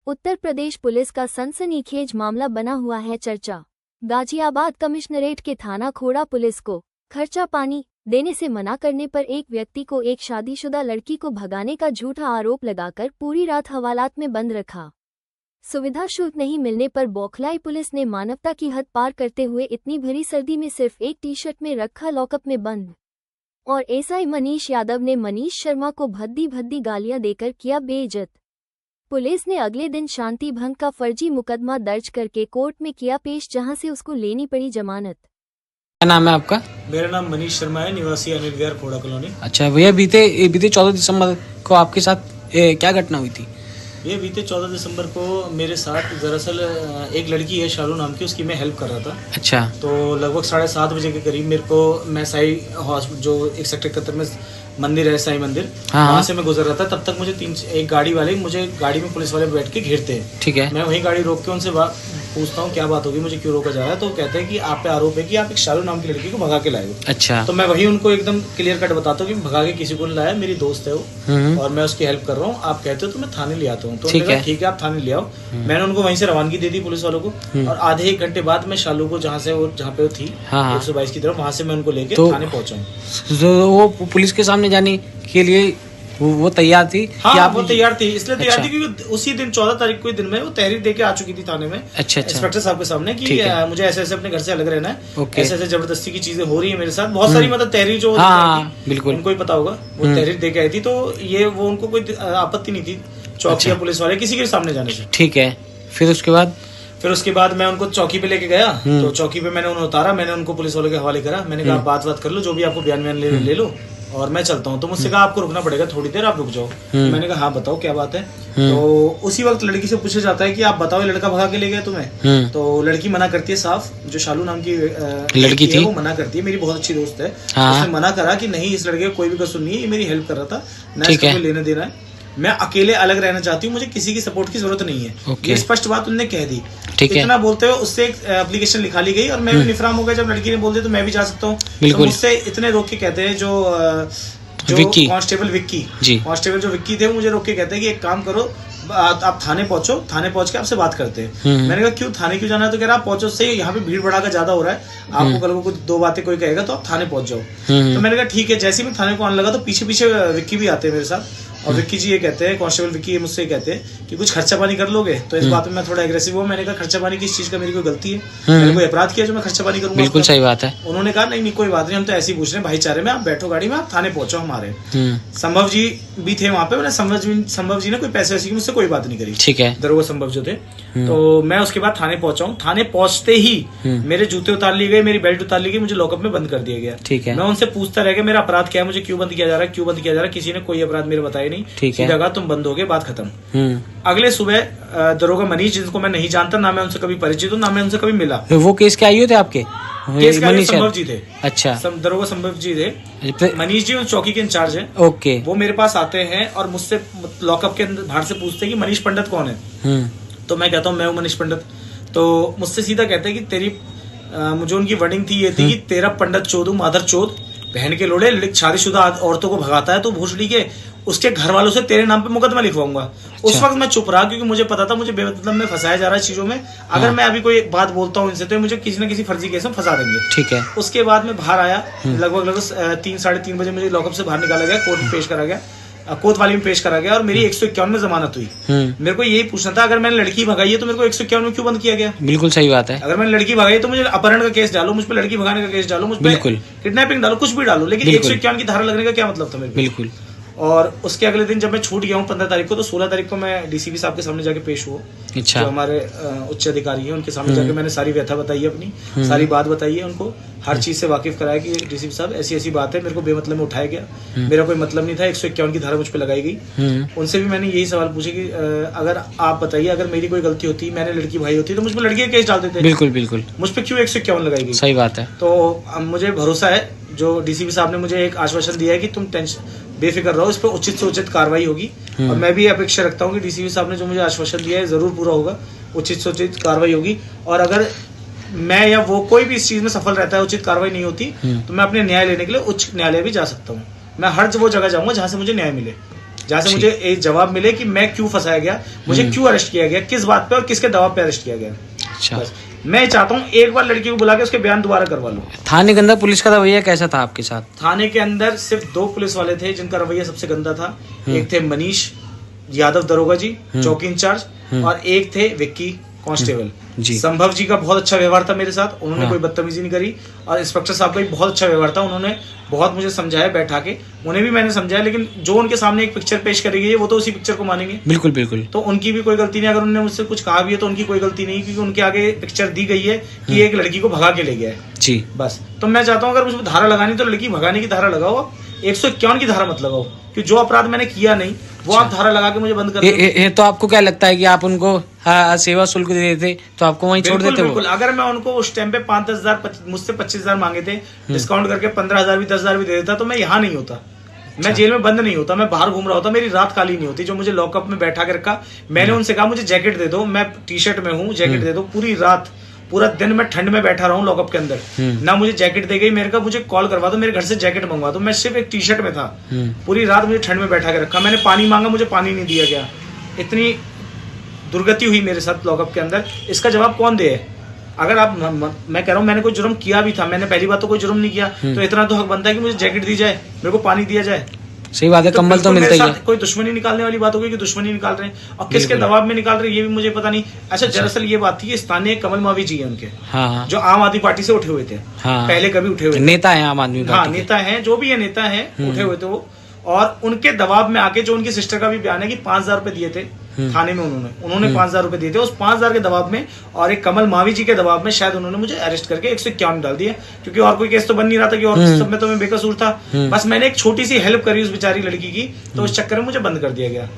Uttar Pradesh police का सनसनीखेज मामला बना हुआ है चर्चा। गाजियाबाद कमिश्नरेट के थाना खोड़ा पुलिस को खर्चा पानी देने से मना करने पर एक व्यक्ति को एक शादीशुदा लड़की को भगाने का झूठा आरोप लगाकर पूरी रात हवालात में बंद रखा। सुविधा शुल्क नहीं मिलने पर बौखलाई पुलिस ने मानवता की हद पार करते हुए इतनी भरी सर्दी में सिर्फ एक टी-शर्ट में रखा लॉकअप में बंद। और एसआई मनीष यादव ने मनीष शर्मा को भद्दी भद्दी गालियां देकर किया बेइज्जत। पुलिस ने अगले दिन शांति भंग का फर्जी मुकदमा दर्ज करके कोर्ट में किया पेश, जहां से उसको लेनी पड़ी जमानत। क्या नाम है आपका? मेरा नाम मनीष शर्मा है, निवासी अनिल विहार खोड़ा कॉलोनी। अच्छा भैया, बीते 14 दिसंबर को आपके साथ क्या घटना हुई थी? ये बीते 14 दिसंबर को मेरे साथ दरअसल एक लड़की है शालू नाम की, उसकी मैं हेल्प कर रहा था। अच्छा। तो लगभग 7:30 बजे के करीब मेरे को, मैं साई हॉस्पिटल जो एक सेक्टर 71 में मंदिर है साई मंदिर, वहाँ से मैं गुजर रहा था। तब तक मुझे एक गाड़ी वाले मुझे गाड़ी में पुलिस वाले बैठ के घेरते हैं। ठीक है। मैं वही गाड़ी रोक के उनसे पूछता हूँ क्या बात होगी, मुझे क्यों रोका जा रहा है। तो कहते हैं कि आप पे आरोप है कि आप एक शालू नाम की लड़की को भगा के लाए हो। अच्छा। तो मैं वही उनको एकदम क्लियर कट बताता हूँ कि भगा के किसी को नहीं लाया, मेरी दोस्त है वो और मैं उसकी हेल्प कर रहा हूँ। आप कहते हो तो मैं थाने ले आता हूँ। तो ठीक है आप थाने ले आओ। मैंने उनको वहीं से रवानगी दे दी पुलिस वालों को, और आधे 1 घंटे बाद मैं शालू को जहाँ पे वो थी 122 की तरफ, वहाँ से मैं उनको लेके थाने पहुंचा हूँ। वो पुलिस के सामने जाने के लिए वो तैयार थी? हाँ, कि वो तैयार थी, इसलिए तैयार थी क्योंकि उसी दिन 14 तारीख को दिन में वो तहरीर देके आ चुकी थी थाने में। अच्छा। इंस्पेक्टर साहब के सामने कि मुझे ऐसे ऐसे अपने घर से अलग रहना है, ऐसे ऐसे जबरदस्ती की चीजें हो रही है मेरे साथ। बहुत सारी मतलब तहरीर जो बिल्कुल उनको ही पता होगा, वो तहरीर देके आई थी। तो ये वो उनको कोई आपत्ति नहीं थी चौकी या पुलिस वाले किसी के सामने जाने से। ठीक है। फिर उसके बाद मैं उनको चौकी पे लेके गया। तो चौकी पे मैंने उन्हें उतारा, मैंने उनको पुलिस वालों के हवाले करा। मैंने कहा बात कर लो, जो भी आपको बयान ले लो और मैं चलता हूँ। तो मुझसे कहा आपको रुकना पड़ेगा थोड़ी देर, आप रुक जाओ। मैंने कहा हाँ बताओ क्या बात है। तो उसी वक्त लड़की से पूछा जाता है कि आप बताओ ये लड़का भगा के ले गया तुम्हें? तो लड़की मना करती है साफ, जो शालू नाम की लड़की थी वो मना करती है, मेरी बहुत अच्छी दोस्त है। उसने मना करा कि नहीं, इस लड़के का कोई भी कसूर नहीं है, ये मेरी हेल्प कर रहा था, ना इसका कोई लेना देना है, मैं अकेले अलग रहना चाहती हूँ, मुझे किसी की सपोर्ट की जरूरत नहीं है। ये स्पष्ट बात उन्होंने कह दी। इतना बोलते हुए उससे एक एप्लीकेशन लिखा ली गई और मैं भी निफराम हो गया। जब लड़की ने बोल दिया तो मैं भी जा सकता हूँ। तो मुझसे इतने रोक के कहते हैं जो कांस्टेबल कांस्टेबल जो विक्की थे, वो मुझे रोक के कहते हैं कि एक काम करो, आप थाने पहुंचो, थाने पहुंच के आपसे बात करते हैं। मैंने कहा क्यों, थाने क्यों जाना है? तो कह रहा आप पहुंचो, सही यहाँ पे भीड़ भड़ाका ज्यादा हो रहा है, आपको कल को कुछ 2 बातें कोई कहेगा तो आप थाने पहुंच जाओ। तो मैंने कहा ठीक है। जैसे ही मैं थाने को आने लगा तो पीछे पीछे विक्की भी आते हैं मेरे साथ, और विक्की जी ये कहते हैं, कांस्टेबल विक्की ये मुझसे कहते हैं कि कुछ खर्चा पानी कर लोगे। तो इस बात में मैं थोड़ा एग्रेसिव हुआ। मैंने कहा खर्चा पानी किस चीज का, मेरी कोई गलती है, मैंने कोई अपराध किया जो मैं खर्चा पानी करूंगा? बिल्कुल सही बात है। उन्होंने कहा नहीं कोई बात नहीं, हम तो ऐसे ही पूछ रहे हैं भाईचारे में, आप बैठो गाड़ी में, आप थाने पहुंचो हमारे। संभव जी भी थे वहाँ पे। संभव जी ने कोई पैसे वैसे की मुझसे कोई बात नहीं करी। ठीक है। दरोगा संभव जो थे। तो मैं उसके बाद थाने पहुंचा हूँ। थाने पहुंचते ही मेरे जूते उतार लिए गए, मेरी बेल्ट उतार ली गई, मुझे लॉकअप में बंद कर दिया गया। ठीक है। मैं उनसे पूछता रह गया मेरा अपराध क्या है, मुझे क्यों बंद किया जा रहा है, किसी ने कोई अपराध मेरे बताया नहीं। ठीक है। तुम बंद हो गए, बात खत्म। अगले सुबह दरोगा मनीष, जिनको मैं नहीं जानता, ना मैं उनसे कभी परिचित हूँ, ना मैं उनसे कभी मिला। वो केस के आयु थे आपके? केस के संभव जी थे। अच्छा। दरोगा संभव जी थे। मनीष जी उस चौकी के इंचार्ज है। ओके। वो मेरे पास आते हैं और मुझसे लॉकअप के बाहर से पूछते हैं कि मनीष पंडित कौन है। तो मैं कहता हूँ मैं हूँ मनीष पंडित। तो मुझसे सीधा कहते हैं कि तेरी मुझे उनकी वर्डिंग थी ये थी कि तेरा पंडित चोद माधर चोद, बहन के लोड़े, शादीशुदा औरतों को भगाता है तो भोसड़ी के उसके घर वालों से तेरे नाम पे मुकदमा लिखवाऊंगा। अच्छा। उस वक्त मैं चुप रहा क्योंकि मुझे पता था मुझे बेमतलब में फंसाया जा रहा है चीजों में। अगर मैं अभी कोई बात बोलता हूँ इनसे तो मुझे किसी न किसी फर्जी केस में फंसा देंगे। ठीक है। उसके बाद मैं बाहर आया, लगभग 3 साढ़े 3 बजे मुझे लॉकअप से बाहर निकाला गया, कोर्ट में पेश करा गया, कोतवाली में पेश करा गया और मेरी 151 में जमानत हुई। मेरे को यही पूछना था, अगर मैंने लड़की भगाई है तो मेरे को 151 में क्यों बंद किया गया? बिल्कुल सही बात है। अगर मैंने लड़की भगाई तो मुझे अपहरण का केस डालो, मुझ पर लड़की भगाने का केस डालो, मुझ पर किडनैपिंग डालो, कुछ भी डालो, लेकिन 151 की धारा लगने का क्या मतलब था मेरे? बिल्कुल। और उसके अगले दिन जब मैं छूट गया हूँ 15 तारीख को, तो 16 तारीख को मैं डीसीपी साहब के सामने जाके पेश हुआ। अच्छा। जो हमारे उच्च अधिकारी हैं उनके सामने जाके मैंने सारी व्यथा बताई है, अपनी सारी बात बताई है, उनको हर चीज से वाकिफ कराया कि डीसीपी साहब ऐसी ऐसी बात है, मेरे को बेमतलब में उठाया गया, मेरा कोई मतलब नहीं था, 151 की धारा मुझ पर लगाई गई। उनसे भी मैंने यही सवाल पूछे कि अगर आप बताइए, अगर मेरी कोई गलती होती, मैंने लड़की भाई होती तो मुझ पर लड़की का केस डाल देते। बिल्कुल बिल्कुल। मुझ पर क्यों 151 लगाई गई? सही बात है। तो मुझे भरोसा है, जो डीसीपी साहब ने मुझे एक आश्वासन दिया है कि तुम टेंशन बेफिक्र रहो, इस पर उचित से उचित कार्रवाई होगी। और मैं भी अपेक्षा रखता हूँ कि डीसीपी साहब ने जो मुझे आश्वासन दिया है जरूर पूरा होगा, उचित से उचित कार्रवाई होगी। और अगर मैं या वो कोई भी इस चीज में सफल रहता है, उचित कार्रवाई नहीं होती, तो मैं अपने न्याय लेने के लिए उच्च न्यायालय भी जा सकता हूँ। मैं हर वो जगह जाऊंगा जहाँ से मुझे न्याय मिले। जहाँ से जी। मुझे एक जवाब मिले कि मैं क्यों फंसाया गया, मुझे क्यों अरेस्ट किया गया, किस बात पे और किसके दबाव पे अरेस्ट किया गया। अच्छा, बस मैं चाहता हूँ एक बार लड़की को बुला के उसके बयान दोबारा करवा लूँ। थाने के अंदर पुलिस का रवैया कैसा था आपके साथ? थाने के अंदर सिर्फ 2 पुलिस वाले थे जिनका रवैया सबसे गंदा था। एक थे मनीष यादव दरोगा जी, चौकी इंचार्ज, और एक थे विक्की कांस्टेबल जी। संभव जी का बहुत अच्छा व्यवहार था मेरे साथ, उन्होंने हाँ। कोई बदतमीजी नहीं करी। और इंस्पेक्टर साहब का भी बहुत अच्छा व्यवहार था, उन्होंने बहुत मुझे समझाया बैठा के, उन्हें भी मैंने समझाया। लेकिन जो उनके सामने एक पिक्चर पेश करी गई है वो तो उसी पिक्चर को मानेंगे। बिल्कुल बिल्कुल। तो उनकी भी कोई गलती नहीं, अगर उन्होंने मुझसे कुछ कहा भी है तो उनकी कोई गलती नहीं, क्योंकि उनके आगे पिक्चर दी गई है कि एक लड़की को भगा के ले गया है जी। बस। तो मैं चाहता हूँ अगर मुझे धारा लगानी तो लड़की भगाने की धारा लगाओ, 151 की धारा मत लगाओ, कि जो अपराध मैंने किया नहीं वो आप धारा लगा के मुझे बंद कर दो। तो आपको क्या लगता है कि आप उनको सेवा शुल्क दे देते तो आपको वहीं छोड़ देते? बिल्कुल, अगर मैं उनको उस टाइम पे 5-10 हजार, मुझसे 25,000 मांगे थे, डिस्काउंट करके 15,000 भी 10,000 भी दे देता तो मैं यहाँ नहीं होता, मैं जेल में बंद नहीं होता, मैं बाहर घूम रहा होता, मेरी रात खाली नहीं होती। जो मुझे लॉकअप में बैठा के रखा, मैंने उनसे कहा मुझे जैकेट दे दो, मैं टी शर्ट में हूँ, जैकेट दे दो, पूरी रात पूरा दिन मैं ठंड में बैठा रहा हूँ लॉकअप के अंदर, ना मुझे जैकेट दे गई। मेरे का मुझे कॉल करवा दो, मेरे घर से जैकेट मंगवा दो, मैं सिर्फ एक टी शर्ट में था, पूरी रात मुझे ठंड में बैठा के रखा। मैंने पानी मांगा, मुझे पानी नहीं दिया गया। इतनी दुर्गति हुई मेरे साथ लॉकअप के अंदर, इसका जवाब कौन दे? अगर आप, मैं कह रहा हूँ मैंने कोई जुर्म किया भी था, मैंने पहली बात तो कोई जुर्म नहीं किया, तो इतना तो हक बनता है कि मुझे जैकेट दी जाए, मेरे को पानी दिया जाए। सही बात है, कंबल तो मिलता ही है। कोई दुश्मनी निकालने वाली बात होगी कि दुश्मनी निकाल रहे हैं, और किसके दबाव में निकाल रहे हैं ये भी मुझे पता नहीं। अच्छा, दरअसल ये बात थी, स्थानीय कमल मावी जी है उनके, हाँ, जो आम आदमी पार्टी से उठे हुए थे, हाँ, पहले कभी उठे हुए नेता है आम आदमी हाँ पार्टी के। नेता है, जो भी है नेता है, उठे हुए थे वो, और उनके दबाव में आके, जो उनकी सिस्टर का भी बयान है कि 5,000 रुपए दिए थे थाने में, उन्होंने 5,000 रुपए दिए थे, उस 5,000 के दबाव में और एक कमल मावी जी के दबाव में शायद उन्होंने मुझे अरेस्ट करके 151 डाल दिया, क्योंकि और कोई केस तो बन नहीं रहा था कि और सब में तो मैं बेकसूर था। बस मैंने एक छोटी सी हेल्प करी उस बेचारी लड़की की, तो उस चक्कर में मुझे बंद कर दिया गया।